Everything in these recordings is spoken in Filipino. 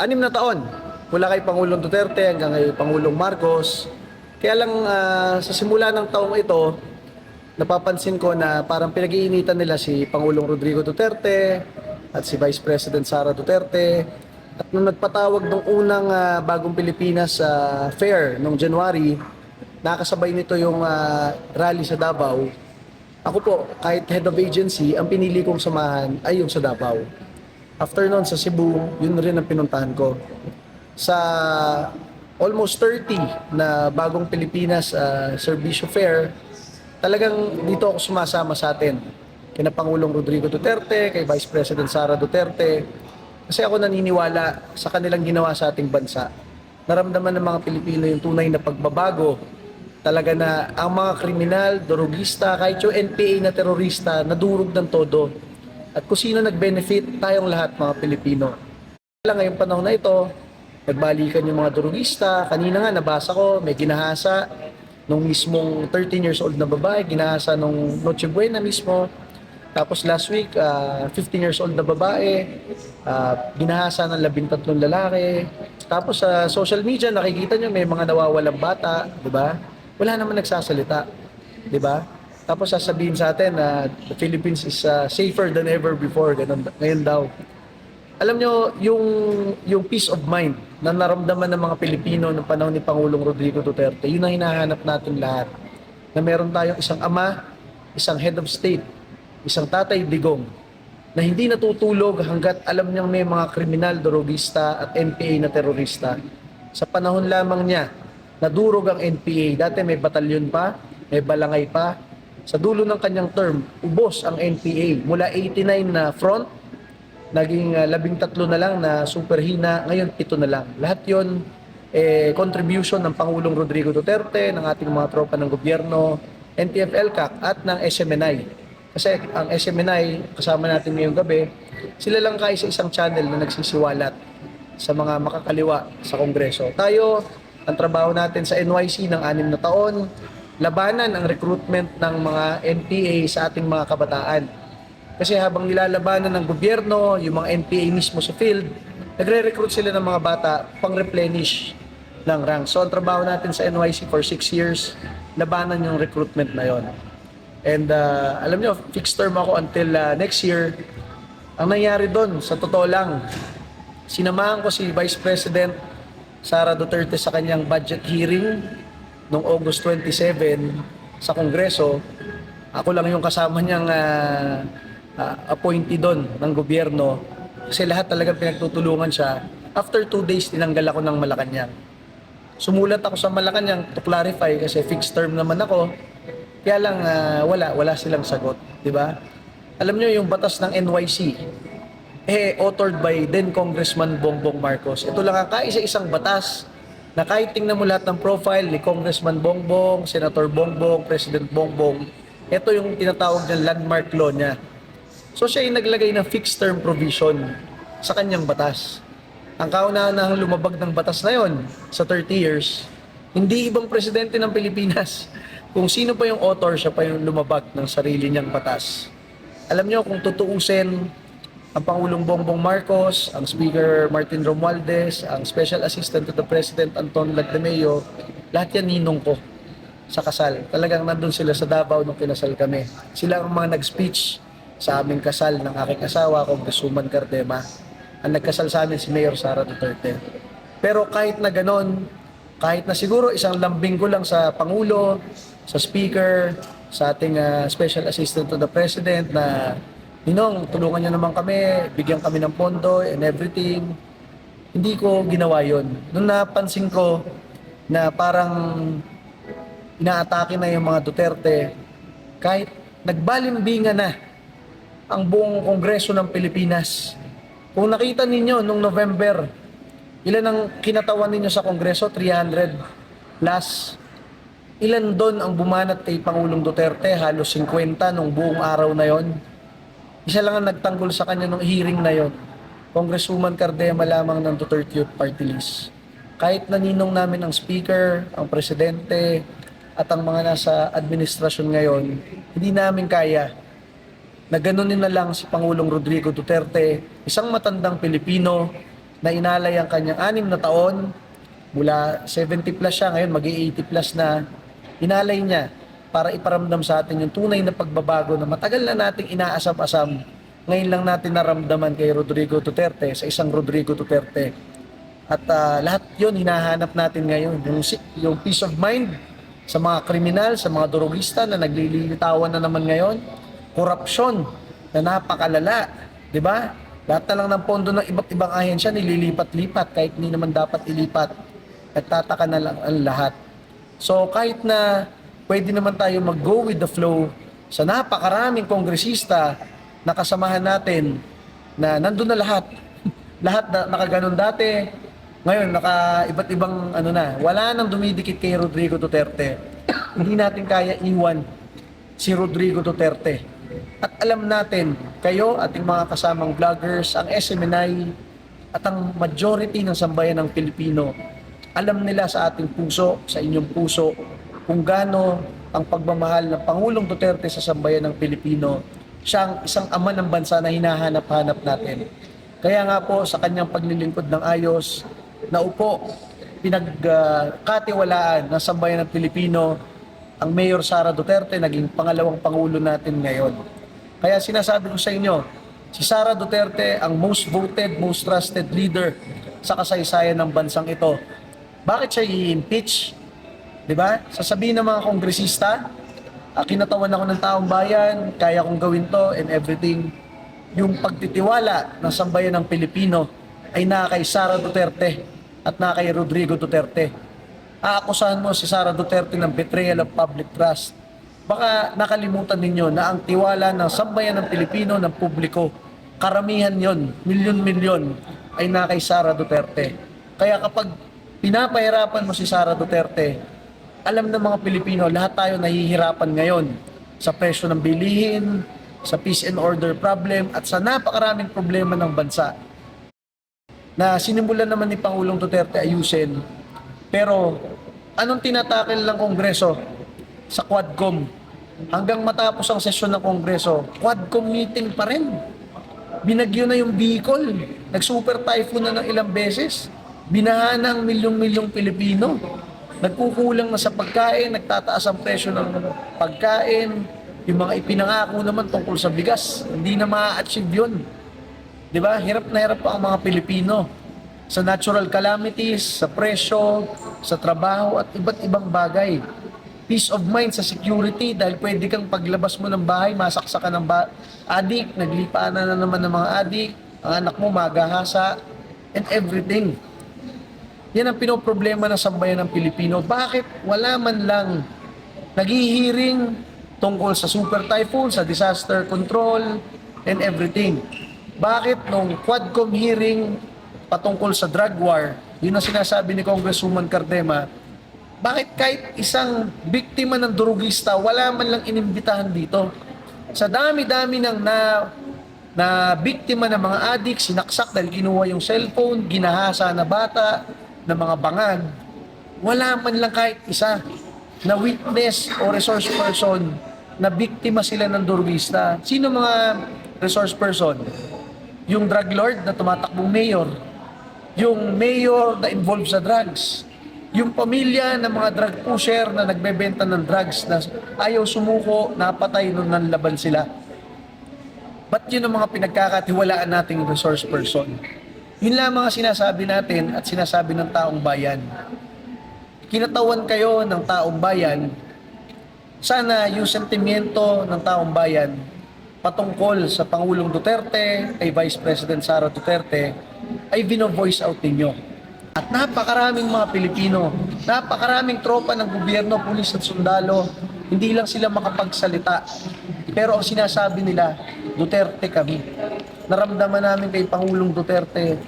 6 na taon mula kay Pangulong Duterte hanggang kay Pangulong Marcos. Kaya lang sa simula ng taong ito, napapansin ko na parang pinag-iinitan nila si Pangulong Rodrigo Duterte at si Vice President Sara Duterte. At nung nagpatawag ng unang Bagong Pilipinas Fair noong January, nakasabay nito yung rally sa Davao. Ako po, kahit head of agency, ang pinili kong samahan ay yung sa Davao. After nun sa Cebu, yun rin ang pinuntahan ko. Sa almost 30 na Bagong Pilipinas Servicio Fair, talagang dito ako sumasama sa atin. Kina Pangulong Rodrigo Duterte, kay Vice President Sara Duterte. Kasi ako naniniwala sa kanilang ginawa sa ating bansa. Naramdaman ng mga Pilipino yung tunay na pagbabago. Talaga na ang mga kriminal, drogista, kahit yung NPA na terorista, nadurog ng todo. At kung sino nag-benefit, tayong lahat mga Pilipino. Kaya ngayong panahon na ito, nagbalikan yung mga drogista. Kanina nga nabasa ko, may ginahasa nung mismong 13 years old na babae, ginahasa nung Noche Buena mismo. Tapos last week, 15 years old na babae, ginahasa ng 13 lalaki. Tapos sa social media, nakikita nyo may mga nawawalang bata, di ba? Wala naman nagsasalita, di ba? Tapos sasabihin sa atin na the Philippines is safer than ever before, ganun, ngayon daw. Alam nyo, yung peace of mind na naramdaman ng mga Pilipino ng panahon ni Pangulong Rodrigo Duterte, yun ang hinahanap natin lahat. Na meron tayong isang ama, isang head of state, isang tatay digong, na hindi natutulog hanggat alam niyang may mga kriminal, drogista at NPA na terorista. Sa panahon lamang niya, nadurog ang NPA. Dati may batalyon pa, may balangay pa. Sa dulo ng kanyang term, ubos ang NPA. Mula 89 na front, naging 13 na lang na superhina, ngayon 7 na lang. Lahat yon contribution ng Pangulong Rodrigo Duterte, ng ating mga tropa ng gobyerno, NTF-ELCAC at ng SMNI. Kasi ang SMNI, kasama natin ngayong gabi, sila lang kaisa isang channel na nagsisiwalat sa mga makakaliwa sa Kongreso. Tayo, ang trabaho natin sa NYC ng 6 na taon, labanan ang recruitment ng mga NPA sa ating mga kabataan. Kasi habang nilalabanan ng gobyerno, yung mga NPA mismo sa field, nagre-recruit sila ng mga bata pang-replenish ng rank. So ang trabaho natin sa NYC for 6 years, labanan yung recruitment na yon. And alam nyo, fixed term ako until next year. Ang nangyari doon, sa totoo lang, sinamahan ko si Vice President Sara Duterte sa kanyang budget hearing noong August 27 sa Kongreso. Ako lang yung kasama niyang appointee doon ng gobyerno. Kasi lahat talagang pinagtutulungan siya. After 2 days, tinanggal ako ng Malacanang. Sumulat ako sa Malacanang to clarify kasi fixed term naman ako. Kaya lang wala silang sagot, di ba? Alam niyo yung batas ng NYC, authored by then Congressman Bongbong Marcos. Ito lang ang kaisa-isang batas na kahit tingnan mo lahat ng profile ni Congressman Bongbong, Senator Bongbong, President Bongbong, ito yung tinatawag niyang landmark law niya. So siya yung naglagay ng fixed term provision sa kanyang batas. Ang kauna-unahang lumabag ng batas na yon sa 30 years, hindi ibang presidente ng Pilipinas. Kung sino pa yung author, siya pa yung lumabag ng sarili niyang batas. Alam niyo, kung tutuusin, ang Pangulong Bongbong Marcos, ang Speaker Martin Romualdez, ang Special Assistant to the President Anton Lagdameo, lahat yan ninong ko sa kasal. Talagang nandun sila sa Davao nung kinasal kami. Sila ang mga nag-speech sa aming kasal ng aking asawa, Congresswoman Cardema. Ang nagkasal sa amin si Mayor Sara Duterte. Pero kahit na ganon, kahit na siguro isang lambing ko lang sa Pangulo, sa Speaker, sa ating Special Assistant to the President na Ninong, tulungan niyo naman kami, bigyan kami ng pondo and everything. Hindi ko ginawa yon. Nung napansin ko na parang inaatake na yung mga Duterte, kahit nagbalimbingan na ang buong Kongreso ng Pilipinas. Kung nakita ninyo nung November, ilan ang kinatawan ninyo sa Kongreso? 300 plus. Ilan doon ang bumanat kay Pangulong Duterte? Halos 50 nung buong araw na yon. Isa lang ang nagtanggol sa kanya nung hearing na yon. Congresswoman Cardema lamang ng Duterte Youth Party List. Kahit naninong namin ang Speaker, ang Presidente, at ang mga nasa administrasyon ngayon, hindi namin kaya na ganunin na lang si Pangulong Rodrigo Duterte, isang matandang Pilipino na inalay ang kanyang 6 na taon, mula 70 plus siya, ngayon mag-80 plus na, inalay niya para iparamdam sa atin yung tunay na pagbabago na matagal na nating inaasam-asam. Ngayon lang natin naramdaman kay Rodrigo Duterte, sa isang Rodrigo Duterte. At lahat yun hinahanap natin ngayon, yung peace of mind sa mga kriminal, sa mga durugista na naglilitawan na naman ngayon, korupsyon na napakalala, di ba? Lahat na lang ng pondo ng iba't ibang ahensya nililipat-lipat kahit hindi naman dapat ilipat. At tataka na lang ang lahat. So kahit na pwede naman tayo mag-go with the flow sa napakaraming kongresista na kasamahan natin na nandun na lahat. Lahat na nakaganon dati, ngayon naka iba't ibang wala nang dumidikit kay Rodrigo Duterte. Hindi natin kaya iwan si Rodrigo Duterte. At alam natin, kayo, ating mga kasamang vloggers, ang SMNI at ang majority ng sambayan ng Pilipino, alam nila sa ating puso, sa inyong puso, kung gaano ang pagmamahal ng Pangulong Duterte sa sambayan ng Pilipino. Siya ang isang ama ng bansa na hinahanap-hanap natin. Kaya nga po sa kanyang paglilingkod ng ayos, naupo, pinagkatiwalaan ng sambayan ng Pilipino, ang Mayor Sara Duterte, naging pangalawang Pangulo natin ngayon. Kaya sinasabi ko sa inyo, si Sara Duterte ang most voted, most trusted leader sa kasaysayan ng bansang ito. Bakit siya i-impeach? Diba? Sasabihin ng mga kongresista, kinatawan ako ng taong bayan, kaya kong gawin to and everything. Yung pagtitiwala ng sambayan ng Pilipino ay naka kay Sara Duterte at naka kay Rodrigo Duterte. Aakusahan mo si Sara Duterte ng betrayal of public trust. Baka nakalimutan ninyo na ang tiwala ng sambayan ng Pilipino, ng publiko, karamihan yon, milyon-milyon, ay naka kay Sara Duterte. Kaya kapag pinapahirapan mo si Sara Duterte, alam ng mga Pilipino, lahat tayo nahihirapan ngayon sa presyo ng bilihin, sa peace and order problem, at sa napakaraming problema ng bansa na sinimulan naman ni Pangulong Duterte ayusin. Pero anong tinatakil ng Kongreso sa Quadcom? Hanggang matapos ang sesyon ng Kongreso, Quadcom meeting pa rin. Binagyo na yung Bicol, nag-super typhoon na ng ilang beses, binaha na ang milyong-milyong Pilipino, nagkukulang na sa pagkain, nagtataas ang presyo ng pagkain, yung mga ipinangako naman tungkol sa bigas, hindi na ma-achieve yun. Diba? Hirap na hirap pa ang mga Pilipino sa natural calamities, sa presyo, sa trabaho at iba't ibang bagay. Peace of mind sa security dahil pwede kang paglabas mo ng bahay, masaksakan ng adik, naglipaanan na naman ng mga adik, ang anak mo magahasa, and everything. Yan ang pinoproblema ng sambayan ng Pilipino. Bakit wala man lang naghihiring tungkol sa super typhoon, sa disaster control, and everything? Bakit nung Quadcom hearing patungkol sa drug war, yun ang sinasabi ni Congresswoman Cardema, bakit kahit isang biktima ng durugista, wala man lang inimbitahan dito? Sa dami-dami ng na biktima ng mga adik, sinaksak dahil kinuha yung cellphone, ginahasa na bata, ng mga bangag, wala man lang kahit isa na witness o resource person na biktima sila ng durugista. Sino mga resource person? Yung drug lord na tumatakbong mayor, yung mayor na involved sa drugs, yung pamilya ng mga drug pusher na nagbebenta ng drugs na ayaw sumuko, napatay nung nanlaban sila. Ba't yun ang mga pinagkakatiwalaan nating resource person? Yun lang mga sinasabi natin at sinasabi ng taong bayan. Kinatawan kayo ng taong bayan, sana yung sentimiento ng taong bayan patungkol sa Pangulong Duterte, kay Vice President Sara Duterte, ay vino-voice out ninyo. At napakaraming mga Pilipino, napakaraming tropa ng gobyerno, pulis at sundalo, hindi lang sila makapagsalita. Pero ang sinasabi nila, Duterte kami. Naramdaman namin kay Pangulong Duterte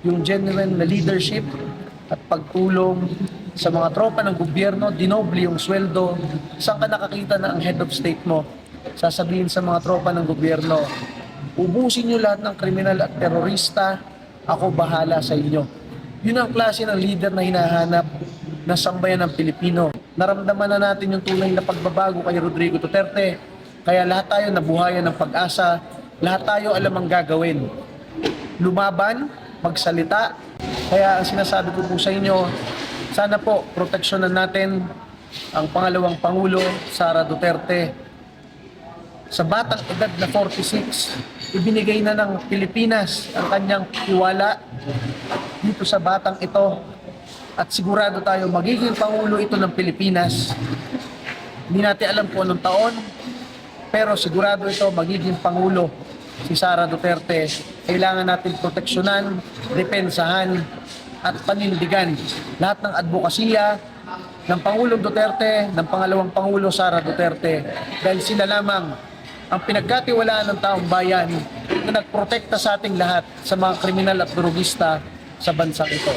yung genuine na leadership at pagtulong sa mga tropa ng gobyerno, dinoble yung sweldo. Saan ka nakakita na ang head of state mo sasabihin sa mga tropa ng gobyerno, ubusin nyo lahat ng kriminal at terorista, ako bahala sa inyo. Yun ang klase ng leader na hinahanap na sambayan ng Pilipino. Naramdaman na natin yung tunay na pagbabago kay Rodrigo Duterte, kaya lahat tayo nabuhayan ng pag-asa, lahat tayo alam ang gagawin. Lumaban, magsalita. Kaya ang sinasabi ko po sa inyo, sana po proteksyonan natin ang pangalawang Pangulo, Sara Duterte. Sa batang edad na 46, ibinigay na ng Pilipinas ang kanyang tiwala dito sa batang ito. At sigurado tayo magiging Pangulo ito ng Pilipinas. Hindi natin alam kung anong taon, pero sigurado ito magiging Pangulo si Sara Duterte. Kailangan natin proteksyonan, depensahan at panindigan lahat ng advokasya ng Pangulong Duterte, ng pangalawang Pangulo Sara Duterte, dahil sila lamang ang pinagkatiwalaan ng taong bayan na nagprotekta sa ating lahat sa mga kriminal at drogista sa bansang ito.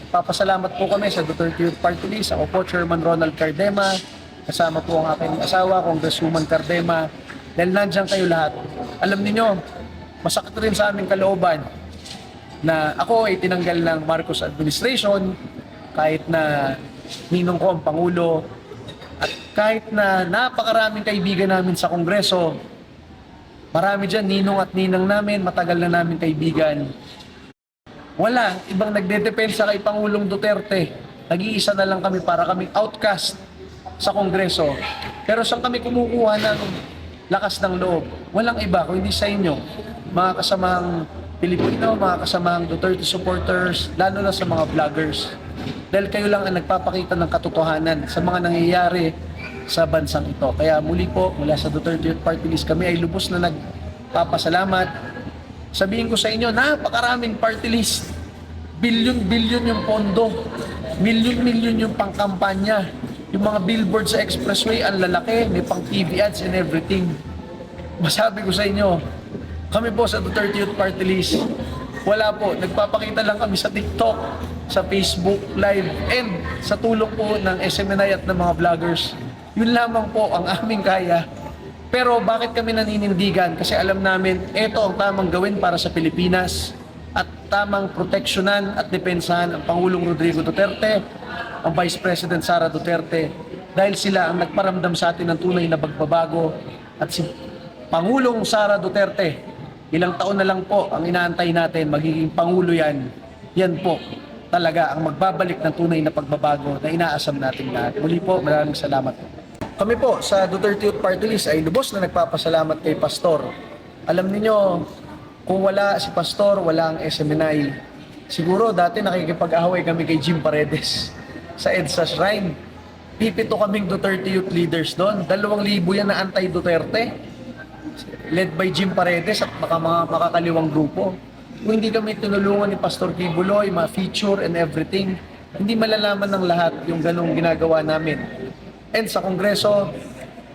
Papasalamat po kami sa Duterte Youth Party List. Ako po, Chairman Ronald Cardema. Kasama po ang aking asawa, Congresswoman Cardema. Dahil nandyan kayo lahat. Alam niyo, masakit rin sa aming kalooban na ako ay tinanggal ng Marcos administration kahit na ninong ko ang Pangulo at kahit na napakaraming kaibigan namin sa Kongreso. Marami dyan, ninong at ninang namin, matagal na namin kaibigan. Wala, ibang nagdedepensa kay Pangulong Duterte. Nag-iisa na lang kami para kaming outcast sa Kongreso. Pero saan kami kumukuha ng lakas ng loob? Walang iba kung hindi sa inyo, mga kasamang Pilipino, mga kasamang Duterte supporters, lalo na sa mga vloggers. Dahil kayo lang ang nagpapakita ng katotohanan sa mga nangyayari sa bansang ito. Kaya muli po, mula sa Duterte Youth Party List, kami ay lubos na nagpapasalamat. Sabihin ko sa inyo, napakaraming party list. Bilyon-bilyon yung pondo. Milyon-milyon yung pangkampanya. Yung mga billboard sa expressway, ang lalaki, may pang TV ads and everything. Masabi ko sa inyo, kami po sa Duterte Youth Party List, wala po, nagpapakita lang kami sa TikTok, sa Facebook Live, and sa tulong po ng SMNI at ng mga vloggers. Yun lamang po ang aming kaya. Pero bakit kami naninindigan? Kasi alam namin, ito ang tamang gawin para sa Pilipinas at tamang proteksyonan at depensahan ang Pangulong Rodrigo Duterte, ang Vice President Sara Duterte, dahil sila ang nagparamdam sa atin ng tunay na pagbabago. At si Pangulong Sara Duterte, ilang taon na lang po ang inaantay natin, magiging Pangulo yan. Yan po talaga ang magbabalik ng tunay na pagbabago na inaasam natin lahat. Muli po, maraming salamat. Kami po sa Duterte Youth Party List ay lubos na nagpapasalamat kay Pastor. Alam niyo, kung wala si Pastor, wala ang SMNI. Siguro dati nakikipag-away kami kay Jim Paredes sa EDSA Shrine. Pipito kaming Duterte Youth leaders doon. 2,000 yan na anti-Duterte, led by Jim Paredes at baka mga makakaliwang grupo. Kung hindi kami tinulungan ni Pastor Kibuloy, ma-feature and everything, hindi malalaman ng lahat yung ganong ginagawa namin. And sa Kongreso,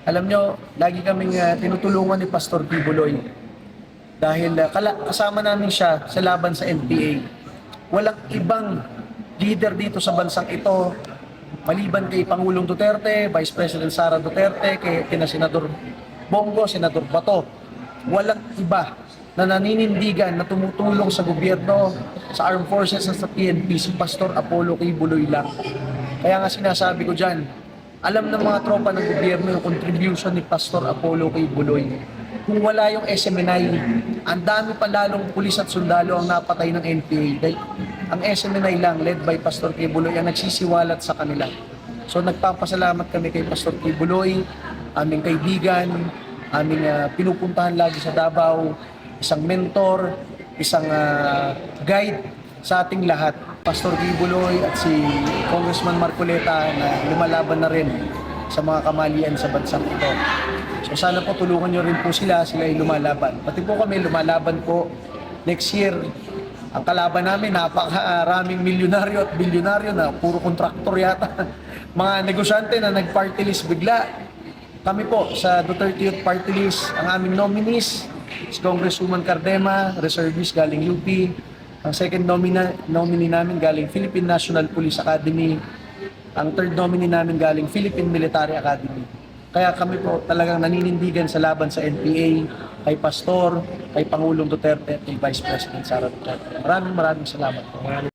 alam nyo, lagi kaming tinutulungan ni Pastor Kibuloy. Dahil kasama namin siya sa laban sa NPA. Walang ibang leader dito sa bansang ito, maliban kay Pangulong Duterte, Vice President Sara Duterte, kina Senador Bongo, Senador Bato. Walang iba na naninindigan na tumutulong sa gobyerno, sa armed forces at sa PNP, si Pastor Apollo Kibuloy lang. Kaya nga sinasabi ko dyan, alam ng mga tropa ng gobyerno yung contribution ni Pastor Apollo Kibuloy. Kung wala yung SMNI, ang dami pa lalong pulis at sundalo ang napatay ng NPA. Dahil ang SMNI lang, led by Pastor Kibuloy, ang nagsisiwalat sa kanila. So nagpapasalamat kami kay Pastor Kibuloy, aming kaibigan, aming pinupuntahan lagi sa Davao, isang mentor, isang guide sa ating lahat. Pastor Kibuloy at si Congressman Marcoleta na lumalaban na rin sa mga kamalian sa bansang ito. So sana po tulungan nyo rin po sila ay lumalaban. Pati po kami lumalaban po next year. Ang kalaban namin, napakaraming milyonaryo at bilyonaryo na puro kontraktor yata. Mga negosyante na nag-party list bigla. Kami po sa Duterte Youth Party List, ang aming nominees, si Congresswoman Cardema, reservist galing UP. Ang second nominee namin galing Philippine National Police Academy. Ang third nominee namin galing Philippine Military Academy. Kaya kami po talagang naninindigan sa laban sa NPA, kay Pastor, kay Pangulong Duterte at kay Vice President Sara Duterte. Maraming salamat po.